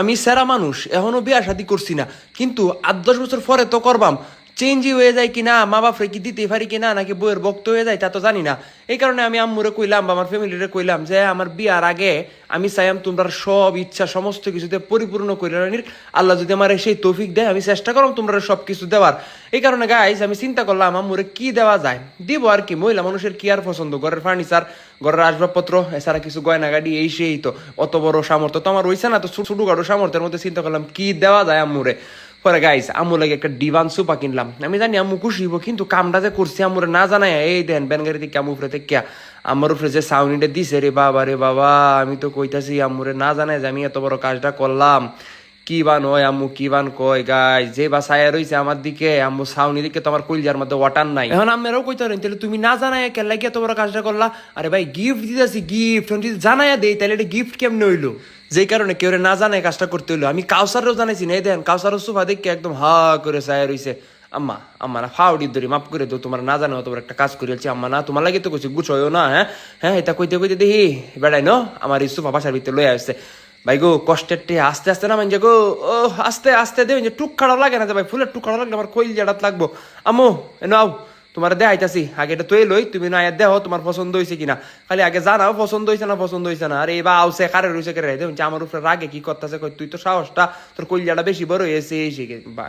আমি সেরা মানুষ, এখনো বিয়া শাদি করছি না, কিন্তু 8-10 বছর পরে তো করবাম। চেঞ্জই হয়ে যায় কিনা, মা বাপরে কি দিতে পারি কিনা, নাকি বইয়ের বক্ত হয়ে যায় তা তো জানি না। এই কারণে আমি আম্মুরে কইলাম বা আমার ফ্যামিলিরে কইলাম যে আমার বিয়ার আগে আমি চাইম তোমরা সব ইচ্ছা সমস্ত কিছুতে পরিপূর্ণ করে রানির। আল্লাহ যদি আমার সেই তৌফিক দেয়, আমি চেষ্টা করব তোমরা সব কিছু দেওয়ার। এই কারণে গাইজ আমি চিন্তা করলাম আম্মুরে কি দেওয়া যায়, দিব আর কি। মহিলা মানুষের কি আর পছন্দ, ঘরের ফার্নিচার, ঘরের আসবাবপত্র, এছাড়া কিছু গয়না গাড়ি, এই সেই। তো অত বড় সামর্থ্য তো আমার হইছে না, তো ছোটখাটো সামর্থ্যের মধ্যে চিন্তা করলাম কি দেওয়া যায় আম্মুরে। পরে গাইস আম্মু লাগে একটা ডিভান সোফা কিনলাম। আমি জানি আম্মু খুশি হইব, কিন্তু কামটা যে করছি আম্মুরে না জানাই, এই দেন ব্যানগাড়ি থেকে আম্মু উপরে থেকে আমার উপরে যে সাউনিটা দিছে রে বাবা, আমি তো কইতাছি আম্মুরে না জানাই যে আমি এত বড় কাজটা করলাম। কি বান হয় আম্মু, কি বান কয় গাইস, যে বাসায় রইছে আমার দিকে, আম্মু সাউনি দিকে তো আমার কইলজার মধ্যে ওয়াটার নাই। এখন আম্মেরাও কইতে পারেন তাহলে তুমি না জানাই কেন লাগে এত বড় কাজটা করলা। আরে ভাই গিফট দিতেছি, গিফট যদি জানাইয়া দেই তাহলে এটা গিফট কেমনে হইলো? যেই কারণে কেউ না জানায় কাজটা করতে হইলো। আমি কাউসারও জানাইছি না, এই দেন কাউসারও সোফা দেখে একদম হা করে চায় রইছে। আম্মা আম্মা না ফাউডি ধরি মাফ করে দো, তোমার না জানো তোমার একটা কাজ করিয়াছি আম্মা, না তোমার লাগে তো কইছি গুছাইও না। হ্যাঁ হ্যাঁ, এটা কইতে কইতে দেখি বেড়াই ন আমার এই সোফা বাসার ভিতরে লয়ে আসছে। ভাই গো কষ্টের টে আস্তে আস্তে না মানছে গো, ও আস্তে আস্তে দেবেন যে টুক খাড়া লাগে না, ভাই ফুলের টুক খাড়া লাগলে আমার কইল জাডাত লাগবো। আম্মু নাও তোমার দেখাইতাছি, আগে এটা তুই লই, তুমি না দেহ তোমার পছন্দ হয়েছে কিনা, খালি আগে জানাও পছন্দ হয়েছে না পছন্দ হয়েছে না। আরে বা আউসে কারে রয়েছে কে রে, আমার উপরে রাগে কি করতেছে, তুই তো সাহসটা তোর কইলজাটা বেশি বড় হয়েছে এই শিখে বা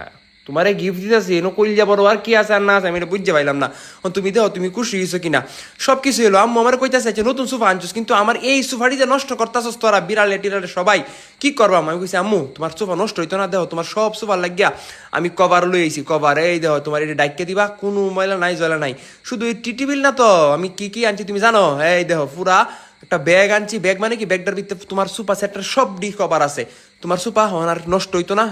তোমারে গিফট দিতেছি এনো কইলজা বড় আর কি আছে আর না আছে আমি এটা বুঝতে পাইলাম না। তুমি দেহ তুমি খুশি হয়েছো কিনা, সব কিছু এলো। আম্মু আমার কইতাছে নতুন সোফা আনছিস, কিন্তু আমার এই সোফাটি যে নষ্ট করতেছস তোরা বিড়ালে টিড়ালে সবাই কি করবা। আমি কইছি আম্মু তোমার সোফা নষ্ট হইতো না, দেহ তোমার সব সোফা লাগিয়া আমি কভার লই আইছি, কভার এই দেহ তোমার এটা ডাইকে দিবা, কোনো ময়লা নাই জলা নাই। শুধু এই টিটিবিল না তো, আমি কি কি আনছি তুমি জানো? এই দেহ পুরা একটা ব্যাগ আনছি, ব্যাগ মানে কি ব্যাগটার ভিতরে তোমার সোফা সেটের সব ডি কভার আছে। তোমার সোফা আর নষ্ট হইতো না,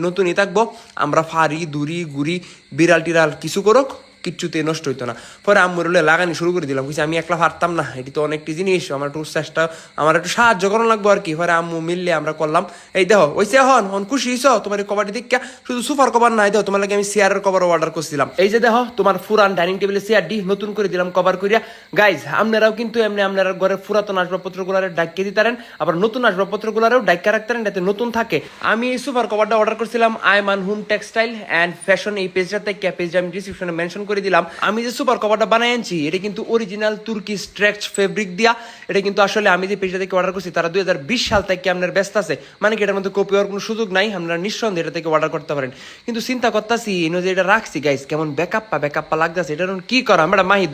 নতুনই থাকবো। আমরা ফাড়ি দুরি গুড়ি বিড়াল টিড়াল কিছু করুক কিচ্ছুতে নষ্ট হইতো না। পরে আম্মুর লাগানি শুরু করে দিলাম, কিছু আমি একলা পারতাম না, এটি তো অনেকটি জিনিস, আমার একটু চেষ্টা আমার একটু সাহায্য করানো লাগবো আর কি। পরে আম্মু মিললে আমরা করলাম। এই দেখো ওইসে হন খুশি হইছ তোমার কভারটি দেখে, শুধু সোফার কভার নাই, দেখো তোমার লাগে আমি চেয়ারের কভার অর্ডার করছিলাম। এই যে দেখো তোমার পুরান ডাইনিং টেবিলের চেয়ারটি নতুন করে দিলাম কভার করিয়া। গাইজ আপনারাও কিন্তু এমনি আপনারা ঘরের পুরাতন আসবাবপত্র গুলারে ডাকিয়ে দিতারেন, আবার নতুন আসবাবপত্র গুলারেও ডাকিয়ে রাখতারেন, যাতে নতুন থাকে। আমি এই সোফার কভারটা অর্ডার করছিলাম Aiman home textile and fashion, এই পেজটা থেকে, পেজটা আমি ডিসক্রিপশনে মেনশন করে দিলাম। আমি যে সুপার কভারটা বানাই আনছি এটা কিন্তু অরিজিনাল তুর্কি স্ট্রেচ ফেব্রিক দিয়া। এটা কিন্তু আসলে আমি যে পেজটা থেকে অর্ডার করছি তারা 2020 সাল থেকে আপনার ব্যস্ত আছে, মানে কি এটার মধ্যে কপি হওয়ার কোনো সুযোগ নাই, আপনারা নিঃসন্দেহে এটা থেকে অর্ডার করতে পারেন। কিন্তু চিন্তা করতেছি যে এটা রাখছি গাইস কেমন ব্যাকআপ লাগতেছে, এটা কি করা আমরা মাহি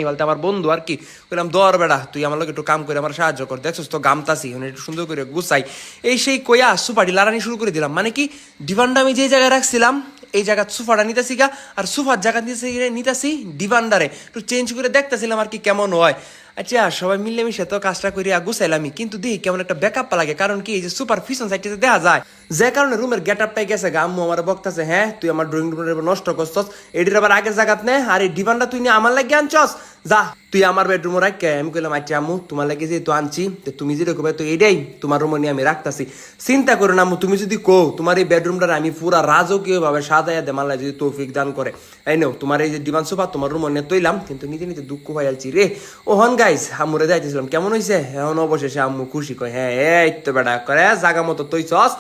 বলতে আমার বন্ধু আর কি বললাম, দর বেড়া তুই আমার লোক একটু কাম করে আমার সাহায্য কর, দেখছিস তো গামতাছি একটু সুন্দর করে গুছাই, এই সেই কইয়া সুপারি লারানি শুরু করে দিলাম। মানে কি ডিভানটা আমি যে জায়গায় রাখছিলাম এই জায়গা সোফাটা নিতেছি গা, আর সোফার জায়গা নিতেছি ডিভান্ডারে, একটু চেঞ্জ করে দেখতেছিলাম আর কি কেমন হয়। আচ্ছা সবাই মিলেমিশে তো কাজটা করি গুছাইলামই, কিন্তু দেখি কেমন একটা ব্যাকআপ লাগে, কারণ কি এই যে সুপার ফিশন সাইডে দেখা যায়, যে কারণে রুমের গেট আপটাই গেছে গা। আম্মু আমার বক্তাছে, হ্যাঁ তুই আমার ড্রয়িং রুমের নষ্ট করছস, এটির আবার আগের জায়গাত নে, আর এই ডিভানটা তুই নিয়ে আমার লাগে আনছস, যা তুই আমার বেডরুমে রাখ। আমি কইলাম আচ্ছা আম্মু তোমার লাগে যেহেতু আনছি তুমি যেরকম তো এটাই তোমার রুমে নিয়ে আমি রাখতাছি, চিন্তা করো না আম্মু, তুমি যদি কো তোমার এই বেডরুমটা আমি পুরা রাজকীয় ভাবে সাজাইয়া দে, মাল্লা যদি তৌফিক দান করে। এই নাও তোমার এই যে ডিভান সোফা তোমার রুমে নিয়ে তৈলাম, কিন্তু নিতে নিতে দুঃখ হয়ে যাচ্ছি রে। ওহন গাইস আম্মুরে যাইতেছিলাম কেমন হয়েছে, এখন অবশেষে আম্মু খুশি কয়, হ্যাঁ এই তো বেটা করে জাগা মতো তৈছস,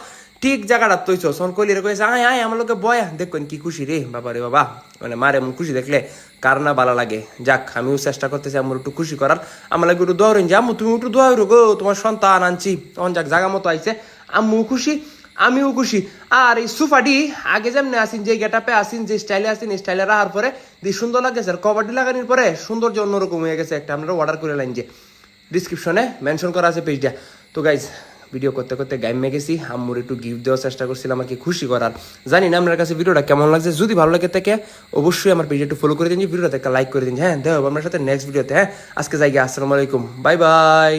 ঠিক জায়গাটা তৈছস। তখন কইলে কইছে আয় আমার লোকে বয়া দেখবেন কি খুশি রে বাবা রে বাবা, মানে মারে এমন খুশি দেখলে কার না ভালো লাগে। যাক আমিও চেষ্টা করতেছি আমার একটু খুশি করার, আমার লাগে একটু দোয়া রইন যে আম্মু তুমি একটু দোয়া গো, তোমার সন্তান আনছি তখন যাক জায়গা মতো আইছে, আম্মু খুশি আমিও খুশি। আর এই সোফাটি আগে যেমনি আসিন যে গেটাপে আসিন যে স্টাইলে আসিন এই স্টাইলে রাখার পরে দিয়ে সুন্দর লাগছে, আর কভারটি লাগানোর পরে সৌন্দর্য অন্যরকম হয়ে গেছে একটা। আপনারা অর্ডার করে লাইন যে ডিসক্রিপশনে মেনশন করা আছে পেজটা। তো গাইজ ভিডিও করতে করতে গাইমে গেছি, আম্মুর একটু গিফট দেওয়ার চেষ্টা করছিলাম আর কি খুশি করার। জানি না আপনার কাছে ভিডিওটা কেমন লাগছে, যদি ভালো লাগে থাকে অবশ্যই আমার পেজটা একটু ফলো করে দিন, ভিডিওটাতে একটা লাইক করে দিন। হ্যাঁ দেখো আপনার সাথে নেক্সট ভিডিওতে। হ্যাঁ আজকে যাই, আসসালামু আলাইকুম, বাই বাই।